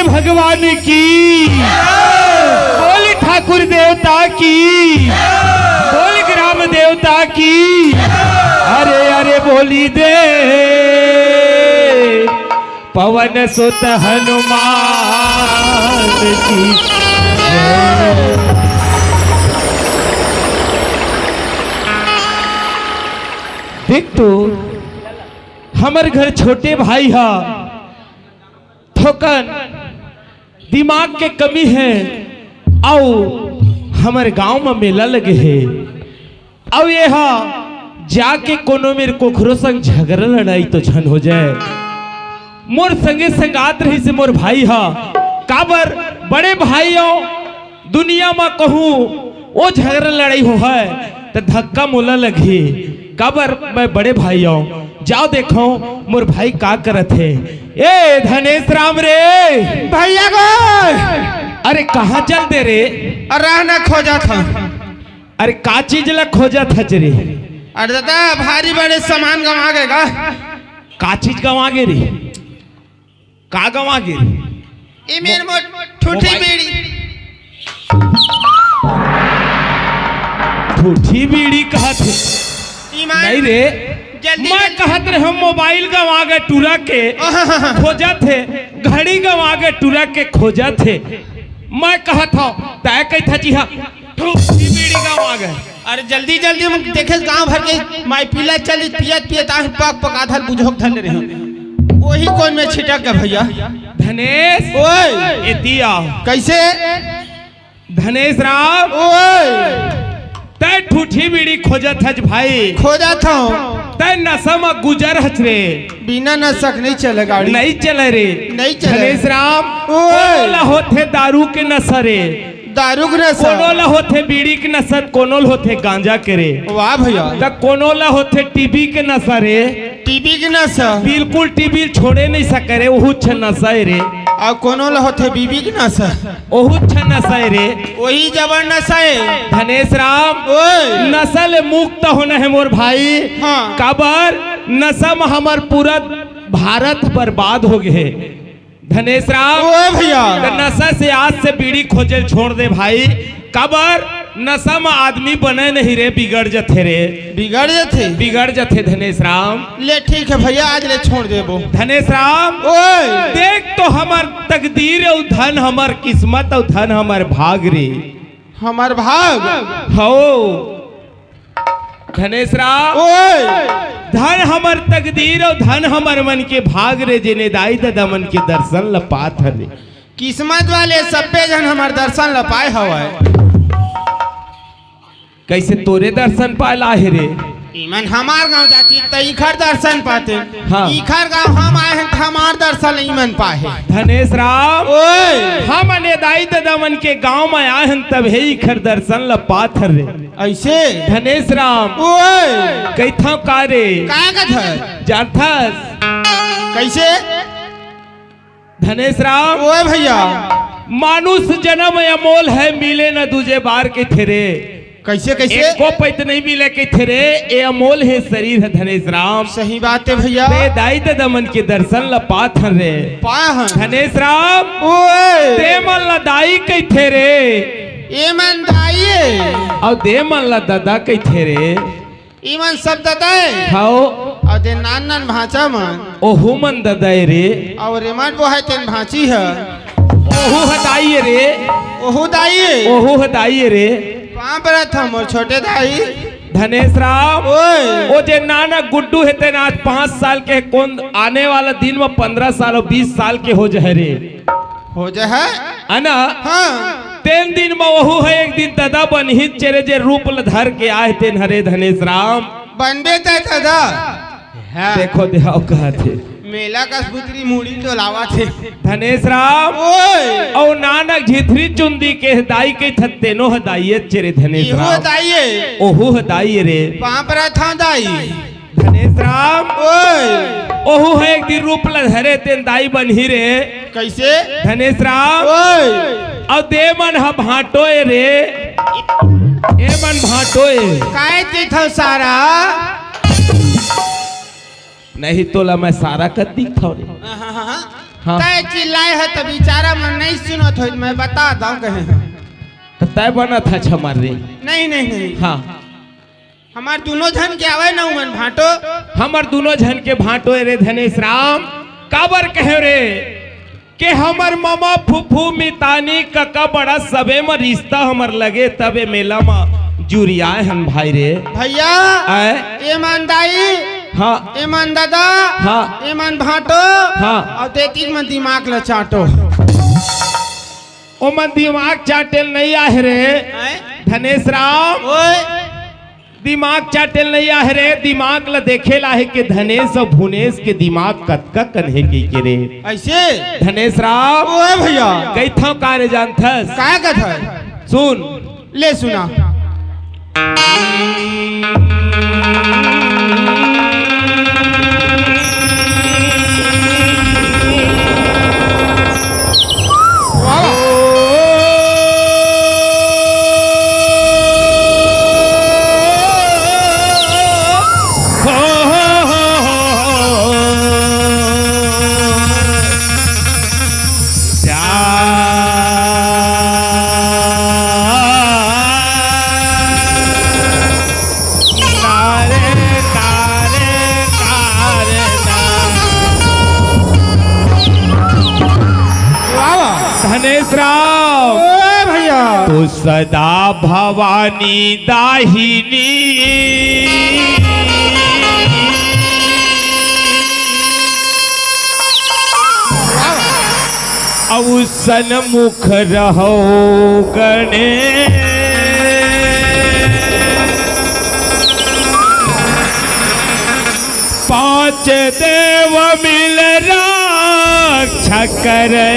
भगवान की, बोल ठाकुर देवता की, बोल ग्राम देवता की, अरे अरे बोली दे पवन सुत हनुमान की। देख तो हमारे घर छोटे भाई हा थोकन दिमाग के कमी है, आओ हमारे गांव में मेला लगे है, अब यहाँ जाके कोनो मेरे कोखरो संग झगड़ा लड़ाई तो झन हो जाए। मोर संगे संगात रही से मोर भाई हा काबर बड़े भाइयों दुनिया में कहूँ वो झगड़ा लड़ाई हो है तो धक्का मोला लगे काबर मैं बड़े भाइयों जाओ देखो मोर भाई का करत है। ए धनेश राम रे भैया को अरे कहाँ चल दे रे? रहना खोजा था। अरे का चीज ला खोजा था रे? अरे दादा भारी बड़े सामान गंवा गए का चीज गंवा गे रे? का गंवा गे रे? ये मेरे मोट ठूठी बीड़ी। ठूठी बीड़ी कहत है? नहीं रे मैं कहत रहे हम मोबाइल गंवा गए टूरा के खोजा थे, घड़ी गंवा गए टूरा के खोजा थे। मैं कहत हूँ तय कही था जी हाँ ठूठी बीड़ी गंवा गए। अरे जल्दी जल्दी हम देखे गांव भर के माई पीला चली पियत पियत आह पक पका धर बुझोक धन रहे वही कौन में छिटक गया भैया। धनेश ओए एतिया कैसे धनेश राम ओए तय ठूठी बीड़ी खोजत हज भाई खोजा था तय नशा में गुजर हज रे बिना नशक नहीं चले गाड़ी नहीं चले रे नहीं चले। धनेश राम ओए होते दारू के नशा रे दारू के नशा कोनो ला होथे बीड़ी के नशा, कोनो ला होथे गांजा के रे, वाह भैया त कोनो ला होथे टीबी के नशा रे, टीबी के नशा बिल्कुल टीबी छोड़े नहीं सके रे, ओहू छ नशा है रे, और कोनो ला होथे बीबी के नशा ओहू छ नशा है रे। वही जबर नशा है। धनेश राम ओए नशा ले मुक्त होना है मोर भाई। हाँ। काबर नशा में हमार पूरा भारत बर्बाद हो गए। धनेश राम ओए भैया तो नशा से आज से बीड़ी खोजल छोड़ दे भाई। काबर नशा में आदमी बने नहीं रे, बिगड़ जथे रे, बिगड़ जाते बिगड़ जथे। धनेश राम ले ठीक है भैया, आज ले छोड़ देबो। धनेश राम ओए देख तो हमार तकदीर और धन हमार किस्मत और धन हमार भाग रे, हमार भाग हो धनेश राम ओए धन हमर तकदीर और धन हमर मन के भाग रे, जिने दाई दादा मन के दर्शन ल पात रे। किस्मत वाले सभ्य जन हमार दर्शन ल पाए हवाए। कैसे तोरे दर्शन पाला है रे? ईमन हमार गांव जाती त इखर दर्शन पाते। हाँ। इखर गांव हम आए हैं, हमार दर्शन ईमन पाए। धनेश राम ओए हम अने दाई दादा मन के गांव में आए हैं, तब हे इखर दर्शन ल पात रे। ऐसे धनेश राम ओए कैथा का रे काय कथ है जानथस? कैसे धनेश राम ओए भैया मानुष जन्म अमोल है, मिले न दूजे बार के थेरे। कैसे कैसे एक को पैत नहीं मिले के थेरे, ए अमोल है शरीर है। धनेश राम सही बात है भैया, ते दाई दादा मन के दर्शन ल पात रे। पाए हैं धनेश राम ओए दे मन ल दाई कई थे रे, ईमन दाइए और दे मन ल दादा कई थे रे। ईमन सब ददाए खाओ और दे नान नान भाचा मन ओहू मन ददाई रे, और रेमन वो है तेन भाची है। ओहू हदाई रे, ओहू दाइए ओहू हदाई रे। वहाँ पर था मोर छोटे दाई। धनेश राम ओए वो जे नाना गुड्डू है तेन आज 5 साल के, कौन आने वाला दिन में 15 साल और 20 साल के हो जाए रे, हो जा है है ना? हाँ तेन दिन में वहू है एक दिन दादा बनहित चेरे जे रूप ल धर के आए तेन हरे। धनेश राम बनबे तय दादा हाँ। देखो देहाव कहा थे मेला का पुत्री मुड़ी तो लावा थे। धनेश राम ओए और नानक झिथरी चुंदी के हदाई के थत्तेनो हदाइये चेरे। धनेश इहो राम दाइए ओहू हदाई रे। वहाँ पर था दाई। धनेश राम ओए ओहू है एक दिन रूप ल धरे तेन दाई बनही रे। कैसे धनेश राम ओए और दे मन ह भाटोए रे, ए मन भाटोए काय तीथ सारा नहीं तोला मैं सारा कर दिखा रे। हाँ। तय चिल्लाए है तो बेचारा मन नहीं सुनत हो, मैं बता दूं कहे तो तय बना था छमार रे। नहीं नहीं नहीं हाँ हमार दोनों जन के आवे ना मन भाटो हमर दोनों जन के भाटो रे। धनेश राम काबर कहे रे के हमर मामा फूफू मितानी कका बड़ा सबे में रिश्ता हमर लगे, तबे मेला में जुरियाए हम भाई रे। भैया आए ईमान दाई हाँ ईमान दादा हाँ ईमान भाटो हाँ और देती में दिमाग ल चाटो। ओ मन दिमाग चाटेल नहीं आहे रे। धनेश राम ओए दिमाग चाटेल नहीं आहे रे, दिमाग ल देखे लाहे के धनेश और भुनेश के दिमाग कतका कन्हे के रे। ऐसे धनेश राम ओए भैया कई था कार्य जानथस? काय कथ है सुन ले सुना धनेश राम ओए भैया तो सदा भवानी दाहिनी औसन मुख रहो गणे पांच देव मिल रक्षा करे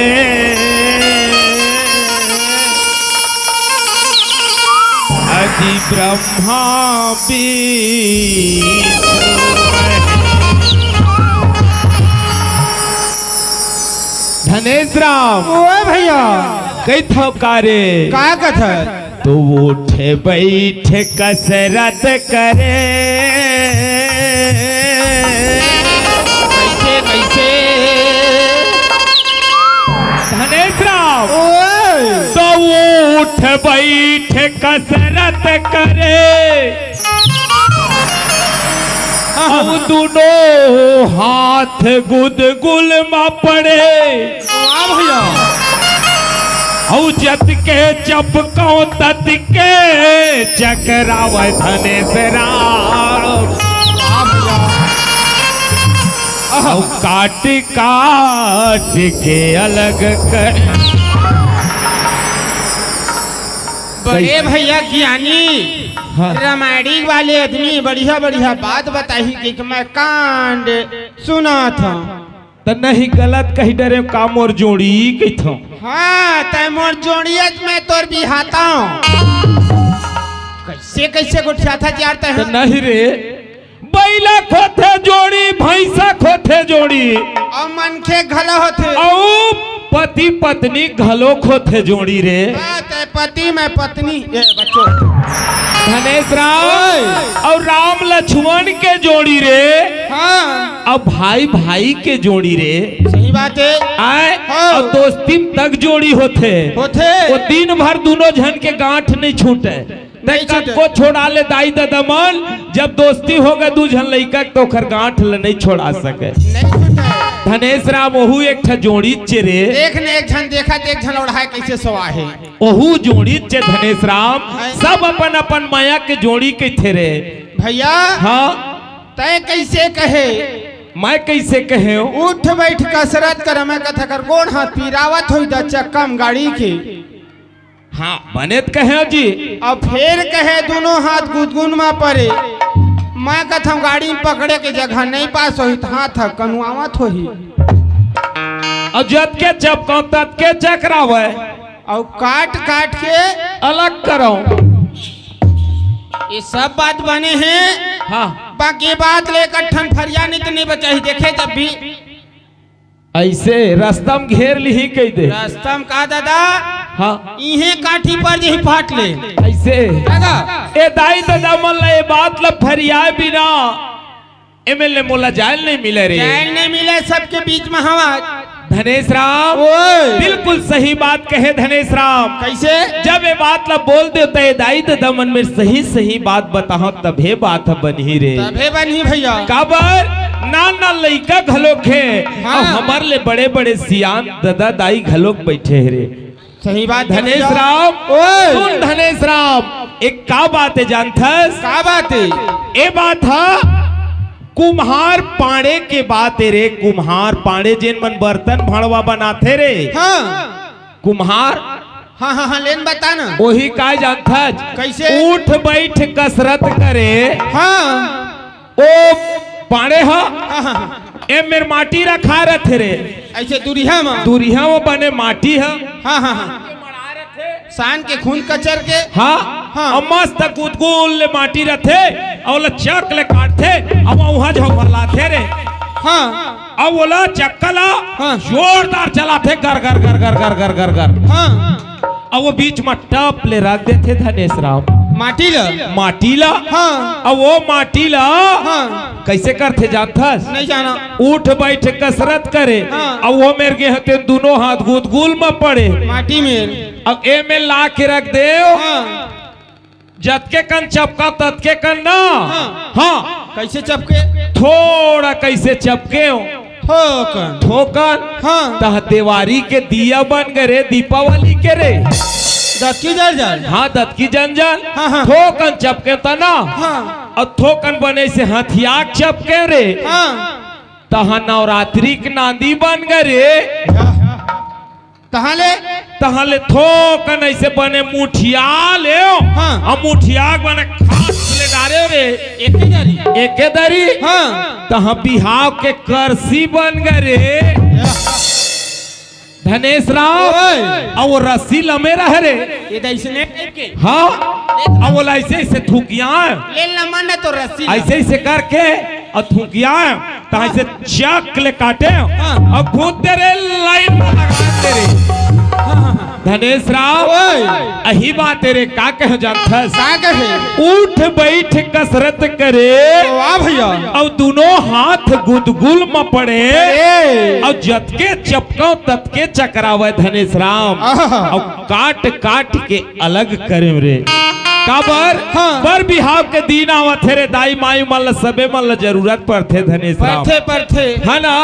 ब्रह्मा विष्णु धनेश राम ओए भैया कई थो कारे का कथा तो उठे बैठे कसरत करे कैसे कैसे धनेश राम ओए तो उठ बैठे कसरत करे अब दोनों हाथ गुदगुल में पड़े वाह भैया औ जत के चपको तत के चकराव धनेश राम औ काट काट के अलग कर बड़े भैया ज्ञानी हाँ। रामायणी वाले आदमी बढ़िया बढ़िया बात बताई कि मैं कांड सुना था तो नहीं गलत कही डरे काम और जोड़ी कही थो हाँ तय मोर जोड़ियत में तोर बिहाता हूँ कैसे कैसे गुठिया था यार तो तय नहीं रे बैला खोथे जोड़ी भैंसा खोथे जोड़ी और मनखे घला होते औ पति पत्नी घलो खोथे जोड़ी रे हाँ, तय पति में पत्नी ये बच्चों धनेश राम और राम लक्ष्मण के जोड़ी रे हाँ और भाई भाई के जोड़ी रे सही बात है आए हाँ। और दोस्ती तक जोड़ी होते होते वो दिन भर दोनों जन के गांठ नहीं छूटे नहीं छूटे। को छोड़ा ले दाई ददमन जब दोस्ती हो गए दू जन लइका तो ओकर गांठ ले नहीं छोड़ा सके नहीं छूटे धनेश राम ओहू एक ठा जोड़ी चेरे देख ने एक झन देखा एक झन उड़ाए कैसे सवा है ओहू जोड़ी चे धनेश राम सब अपन अपन माया के जोड़ी के थे रे भैया हाँ तय कैसे कहे मैं कैसे कहे हूँ उठ बैठ कसरत कर मैं कथा कर गोड़ हाथ पीरावत हुई द चक्कम गाड़ी की हाँ बने तो कहे जी अब फिर कहे दोनों हाथ गुदगुन में पड़े मैं कथम गाड़ी में पकड़े के जगह नहीं पास होई तो हाथ कनुआवत होई और जत के चपको तत के चकरावे और काट काट के अलग करो ये सब बात बने हैं हाँ बाकी बात लेकर ठन फरिया नहीं तो नहीं बचा ही देखे जब भी ऐसे रास्ता में घेर ली ही कह दे रास्ता में कहा दादा हाँ इहे काठी पर यही फाट ले ऐसे दादा ए दाई दादा मन ये बात ला फरियाए बिना एमएलए मोला जायल नहीं मिले रे चैन नहीं मिले सबके बीच में हवा धनेश राम ओए बिल्कुल सही बात कहे धनेश राम कैसे जब ये बात ला बोल दे तो ये दाई दादा मन में सही सही बात बताओ तभे बात बनी रे तभे बनी भैया काबर ना ना लइका घलोक है हाँ। और हमार ले बड़े बड़े सियान दादा दाई घलोक बैठे है रे सही बात धनेश भैया। राम ओए सुन धनेश राम एक का बात है जानथस का बात है ए बात है कुम्हार पाड़े के बात है रे कुम्हार पाड़े जिन मन बर्तन भड़वा बनाते रे हाँ कुम्हार हाँ हाँ हाँ लेन बता ना वही का जानथस कैसे उठ बैठ कसरत करे हाँ ओ पाड़े हा हाँ हाँ ए मेर माटी रखा रथे रे ऐसे दूरिया में दूरिया वो बने माटी है हाँ हाँ हाँ सान के खून कचर के हाँ हाँ। और मस्त गुदगुल ले माटी रथे और ला चक ले काटथे अब वहां जो भरलाथे रे हाँ अब बोला चक्कला हाँ। जोरदार चलाथे कर कर कर कर कर कर कर कर हाँ अब वो बीच में टप ले रख देते धनेश राम माटी ल माटी ला हाँ अब वो माटी ला हाँ कैसे करते जानथस नहीं जाना उठ बैठ कसरत करे हाँ। अब वो मेरे के हते दोनों हाथ गुदगुल में पड़े माटी में अब ए में ला के रख दे हाँ जतके कन चपका ततके कन ना हाँ। हाँ कैसे चपके थोड़ा कैसे चपके हो ठोकन ठोकन हाँ तह देवारी के दिया बन गए रे दीपावली के रे दत्ती जल जल हाँ दत की जंजन हाँ, हाँ। ठोकन चपके तना हाँ और थोकन बने से हथियार चपके रे हाँ तहा नवरात्रि के नांदी बन गए रे कहाँ ले तहले थोकन ऐसे बने मुठिया ले हाँ। और मुठिया बने खास ले डारे रे एक ही जारी एके दरी हाँ तहा बिहाव के करसी बन गए रे धनेश राम और वो रस्सी लमे रह रे ये ऐसने टाइप के हाँ और वो ऐसे ऐसे थूकिया ले लमन तो रस्सी ऐसे ऐसे करके और थूकिया तो ऐसे चक ले काटे और घूमते रे लाइन में लगाते रे धनेश राव अही बात तेरे का कह जानता का कहे उठ बैठ कसरत करे वाह भैया और दोनों हाथ गुदगुल में पड़े और जतके चपको ततके चकरावे धनेश राम और काट काट के अलग करे रे काबर बर बिहाव के दिन आवत रे दाई माई मन सबे मन जरूरत पड़थे धनेश राम परथे है ना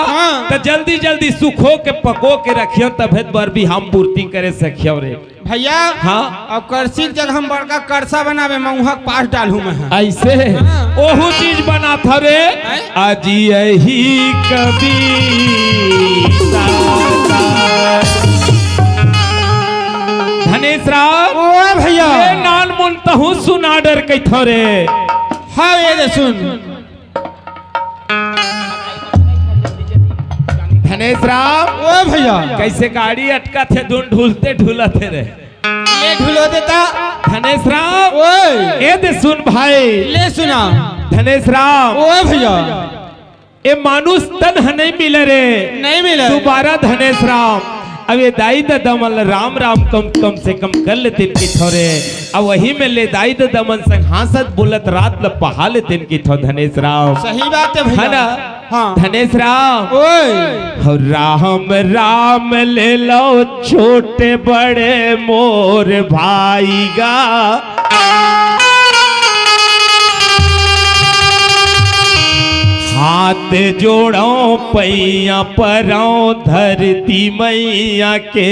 तो जल्दी जल्दी सुखो के पको के रखियो तबे बर भी हम पूर्ति करे सकियो रे भैया हाँ और करसी जग हम बड़का करसा बनावे मऊहा पास डालू मैं ऐसे ओहू चीज बना था रे अजी यही कभी धनेश राव ओ भैया ये नान मुनतहु सुना डर कई थोरे हाँ ये दे सुन धनेश राव ओ भैया कैसे गाड़ी अटका थे ढूलते ढूलते रे ले ढुलो देता धनेश राव ओए ए दे सुन भाई ले सुना धनेश राव ओ भैया ए मानुष तन नहीं मिले रे नहीं मिले दोबारा धनेश राव अब ये दाई दमन राम राम कम से कम कर लेते इनकी थोड़े अब वही में ले दाई दमन संग हासत बोलत रात ल पहा लेते इनकी थो धनेश राव सही बात है भैया है ना हाँ धनेश राव ओए राम राम ले लो छोटे बड़े मोर भाईगा हाथ जोड़ो पैया परो धरती मैया के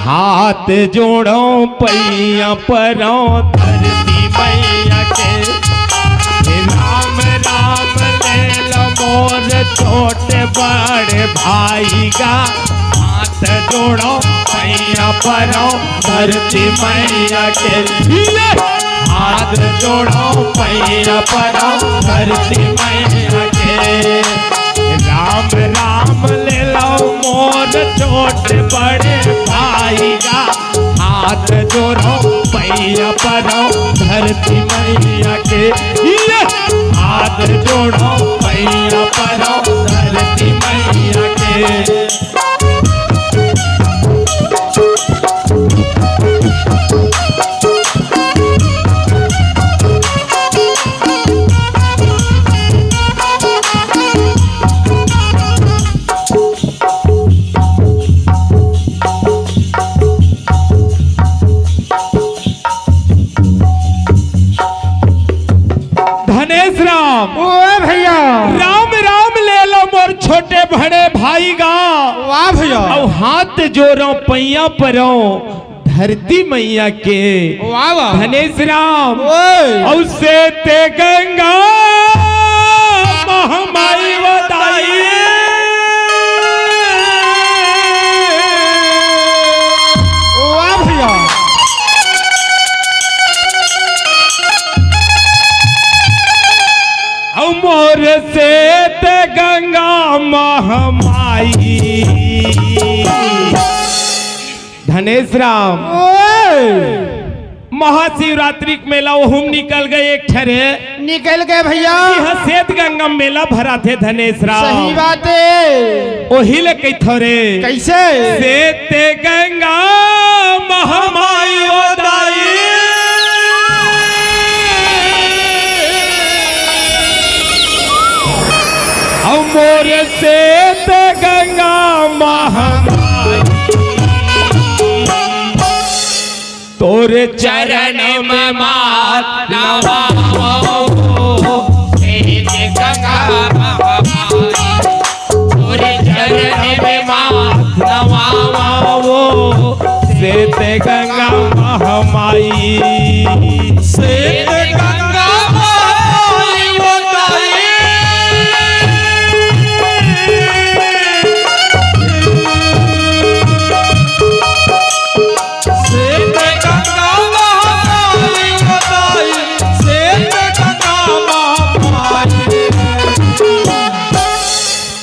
हाथ जोड़ो पैया परो धरती मैया के राम राम ले लो मोर छोटे बड़े भाई का हाथ जोड़ो पैया परो धरती मैया के हाथ जोड़ो पैया परो धरती मैया के राम राम ले लो मोर छोटे बड़े भाई का हाथ जोड़ो पैया परो धरती मैया के हाथ जोड़ो पैया परो धरती मैया के छोटे बड़े भाई गा वाह भैया और हाथ जोड़ो पैया परो धरती मैया के वाह वाह धनेश राम ओए और से ते गंगा महामाई वदाई वाह भैया और मोर से ते गंगा महामाई धनेश राम महाशिवरात्रि के मेला वो निकल गए एक ठहरे निकल गए भैया यहाँ श्वेत गंगा मेला भरा थे धनेश राम सही बात है वही ले कई थोरे कैसे श्वेत गंगा महामाई वदाई मोर से गंगा महामाई तोर चरण में मात नवाओ गंगा महामाई तोर चरण में मात नवाओ श्वेत गंगा महामाई श्वेत गंगा महामाई वदाई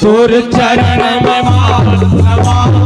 तोर चरण में मात नवाओ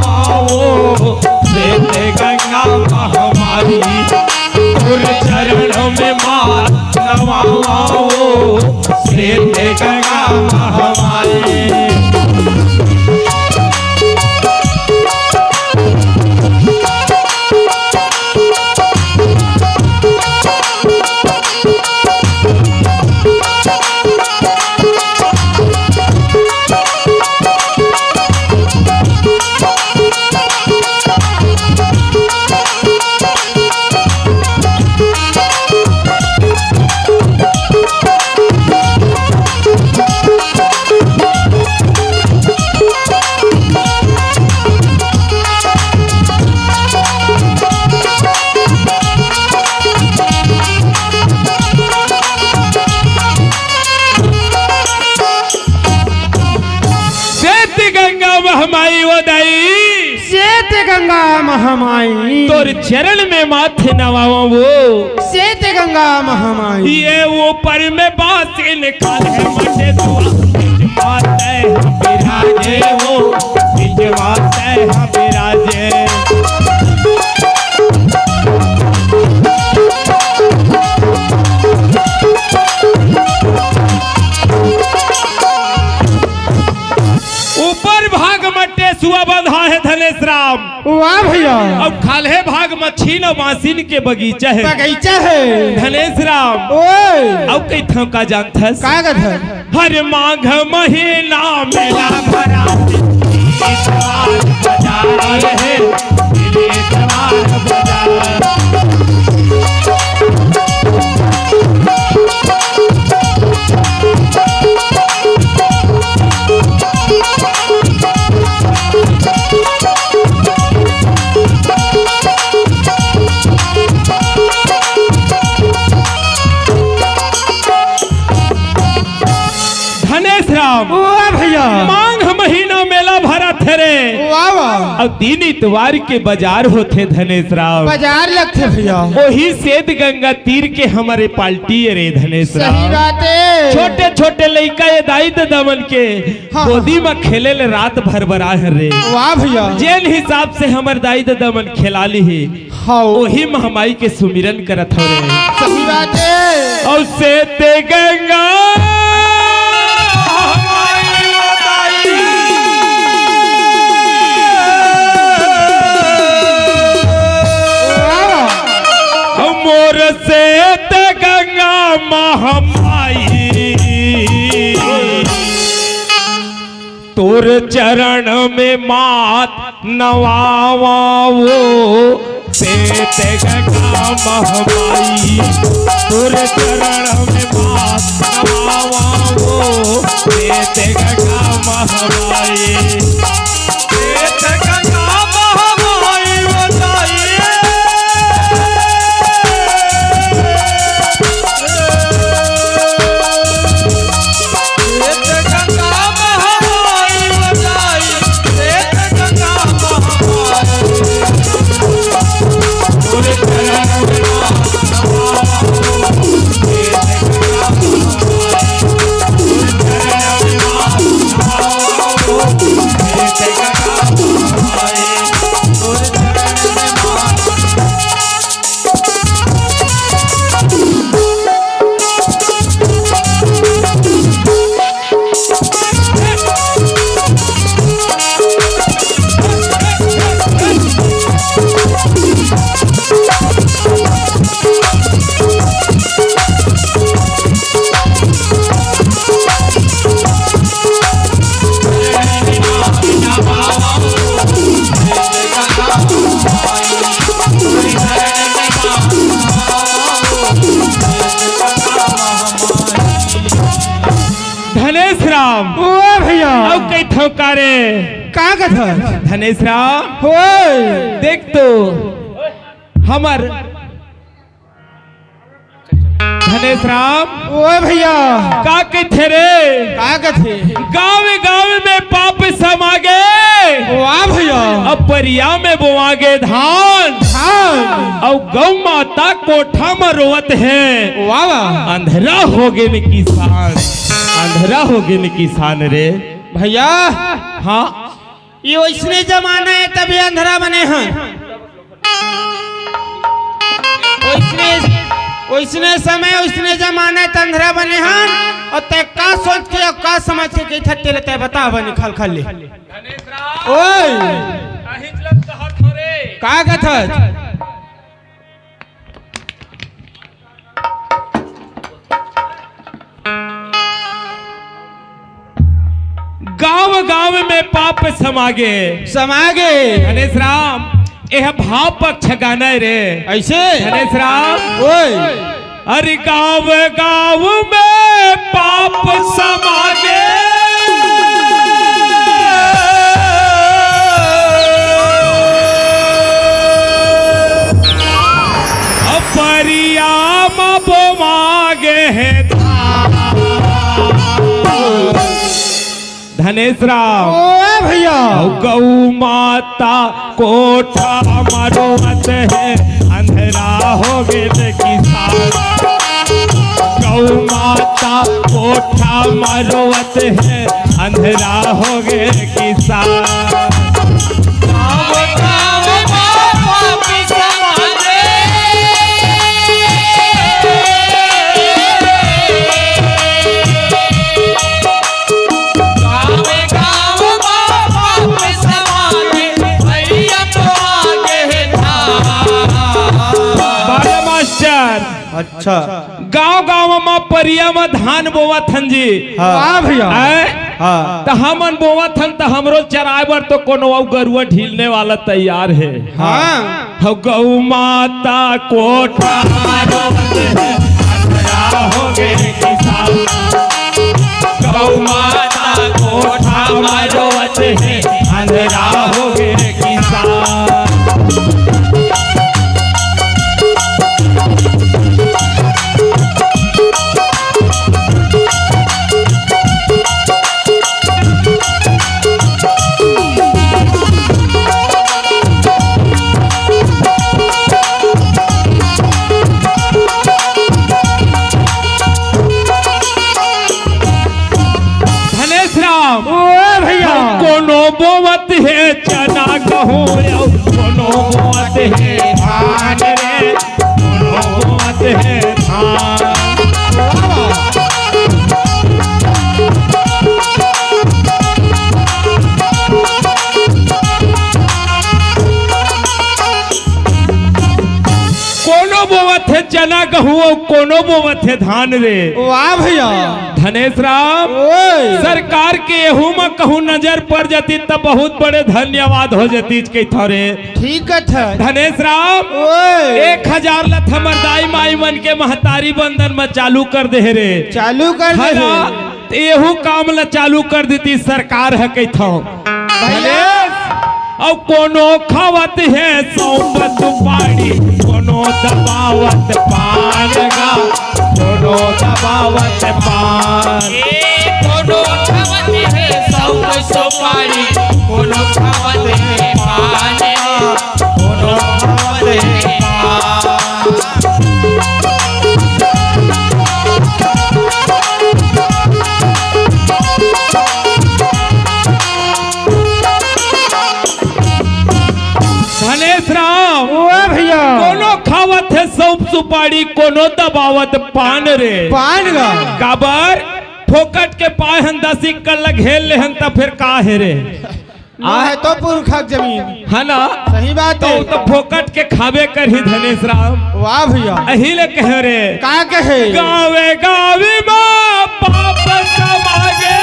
गंगा महामाई तोर चरण में माथे नवावा वो श्वेत गंगा महामाई ये ऊपर में बासी निकाल है मटे दुआ विराजे हो बिजवाते हम विराजे ऊपर भाग मट्टे सुआ बंधा है धनेश राम। वाह भैया अब खाले भाग मच्छीन और मासीन के बगीचा है बगीचा है धनेश राम। ओए अब कई थों का जानता का गधा हर माघ महीना मेला भरा इतवार बाजार है इतवार बाजार वाह भैया माघ महीना मेला भरा थे रे। वाह वाह अब दिन इतवार के बाजार होते धनेश राम बाजार लगते भैया वही सेत गंगा तीर के हमारे पाल्टी रे धनेश राम। सही बात है छोटे छोटे लड़का ये दाई दमन के हाँ। गोदी में खेले ले रात भर बरा है रे। वाह भैया जेन हिसाब से हमार दाई दमन खिला ली है हाँ वही महामाई के सुमिरन करत हो रे। सही बात है और सेत गंगा मोर से गंगा महामाई तोर चरण में मात नवावा वो से गंगा महामाई तोर चरण में मात नवावा वो से गंगा महामाई गंगा महामाई बताइए ठोकारे का कथा धनेश राम हो देख तो हमर धनेश राम ओ भैया का कहते रे का कथे गाँव गाँव में पाप समागे वाह भैया अब परिया में बोआगे धान हाँ और गौ माता कोठा में रोवत है वाह वाह अंधेरा हो गए न किसान अंधेरा हो गए न किसान रे भैया हाँ ये वैसने जमाना है तभी अंधेरा बने हैं वैसने समय वैसने जमाना है अंधेरा बने हैं और तय का सोच के और का समझ के कई थट्टे लेते बता बने खल खल ले ओए का कथा गांव गांव में पाप समागे समागे धनेश राम यह भाव पक्ष गाना रे ऐसे धनेश राम ओए अरे गांव गांव में पाप समागे परिया में मागे है धनेश राम ओ भैया गौ माता माता कोठा मरोवत है अंधेरा हो गए किसान। गौ माता कोठा मरोवत है अंधेरा हो गए किसान। अच्छा गांव गांव में परिया में धान बोवत हन जी। हाँ भैया। हाँ तो हमन बोवत हन तो हमरो चरावर तो कोनो गरुआ ढीलने वाला तैयार है। हाँ गौ माता कोठा मरोवत है अंधेरा हो गए किसान। गौ माता कोठा मरोवत है अंधेरा हो गए किसान। कोनो बोवत है चना गहूँ कोनो बोवत है धान रे कोनो बोवत है धान। कोनो बोवत है चना गहूँ कोनो बोवत है धान रे। वाह भैया। धनेश राम सरकार के एहू में कहूँ नजर पड़ जाती तब बहुत बड़े धन्यवाद हो जाती के थोड़े। ठीक है धनेश राम 1000 लथ हमर दाई माई मन के महतारी बंधन में चालू कर दे रे। चालू कर दे रे एहू काम ला चालू कर देती सरकार है के थो। और कोनो खावत है सौंफ सुपारी कोनो दबावत पान गा कोनो दबावत पान। कोनो खावत है सौंफ सुपारी कोनो खावत है पान कोनो खावत है पान। धनेश राम भैया कोनो खावत है सौंफ सुपारी कोनो दबावत पान रे। पान गा काबर फोकट के पाए हन 10 कर घेर ले हन त फिर का है रे। है तो पुरखा जमीन है ना। सही बात है। तो फोकट के खावे कर ही धनेश राम। वाह भैया। अही ले कहे रे का कहे गावे गावे माँ पाप समागे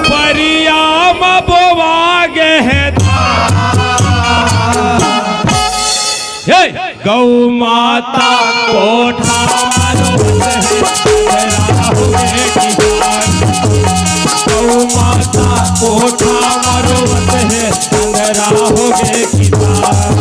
परिया में बोवागे है गौ माता कोठा मरोवत है गौ माता कोठा मरोवत है अंधेरा हो गए किसान।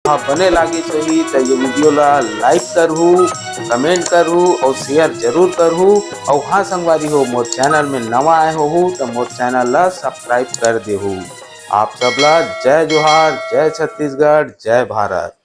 हाँ बने लागी सही तो ये वीडियो ला लाइक करहू, कमेंट करहू और शेयर जरूर करहू। और हाँ संगवारी हो मोर चैनल में नवा आए हो तो मोर चैनल ला सब्सक्राइब कर देहू। आप सबला जय जोहार, जय छत्तीसगढ़, जय भारत।